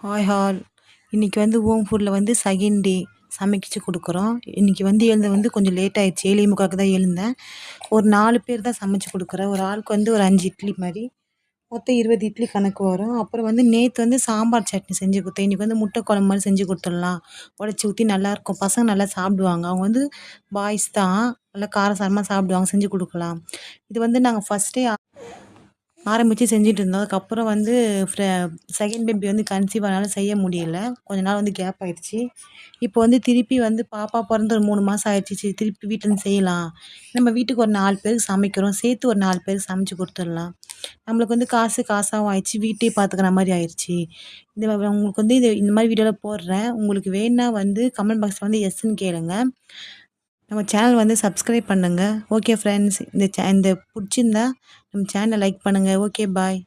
Hi hall. இன்னைக்கு வந்து home ஃபுட்ல வந்து செகண்ட் டே சமைச்சு குடுக்குறோம். இன்னைக்கு வந்து எழுந்தது வந்து கொஞ்சம் லேட் ஆயிடுச்சு. 7:45க்கு தான் எழுந்தேன். ஒரு 4 பேர் தான் சமைச்சு குடுக்குறேன். ஒரு ஆளுக்கு வந்து ஒரு 5 இட்லி மாரி. மொத்தம் 20 இட்லி கணக்கு வரும். அப்புறம் வந்து நேத்து வந்து சாம்பார் சட்னி செஞ்சு குடுத்தேன். இன்னைக்கு வந்து முட்டை குழம்பு மாரி செஞ்சு குடுத்துடலாம். உடைச்சு ஊத்தி நல்லாயிருக்கும். பசங்க நல்லா சாப்பிடுவாங்க. அவங்க வந்து பாய்ஸ் தான். நல்லா காரசாரமா சாப்பிடுவாங்க. செஞ்சு குடுக்கலாம். இது வந்து நாங்க ஃபர்ஸ்ட்டே ஆரம்பிச்சு செஞ்சுட்டு இருந்தோம். அதுக்கப்புறம் வந்து செகண்ட் பேபி வந்து கன்சீவ் ஆனால செய்ய முடியல. கொஞ்ச நாள் வந்து கேப் ஆயிடுச்சு. இப்போ வந்து திருப்பி வந்து பாப்பா பொறந்து ஒரு 3 மாசம் ஆயிடுச்சு. சரி திருப்பி வீட்லருந்து செய்யலாம். நம்ம வீட்டுக்கு ஒரு 4 பேருக்கு சமைக்கிறோம். சேர்த்து ஒரு 4 பேருக்கு சமைச்சு குடுத்துடலாம். நம்மளுக்கு வந்து காசாவும் ஆயிடுச்சு. வீட்டையும் பார்த்துக்கிற மாரி ஆயிருச்சு. உங்களுக்கு வந்து இந்த மாரி வீடியோலாம் போடுறேன். உங்களுக்கு வேணுனா வந்து கமெண்ட் பாக்ஸ்ல வந்து எஸ்ன்னு கேளுங்க. நம்ம சேனல் வந்து சப்ஸ்கிரைப் பண்ணுங்க. Okay friends. இந்த புடிச்சிருந்தா நம்ம சேனல லைக் பண்ணுங்க. Okay bye.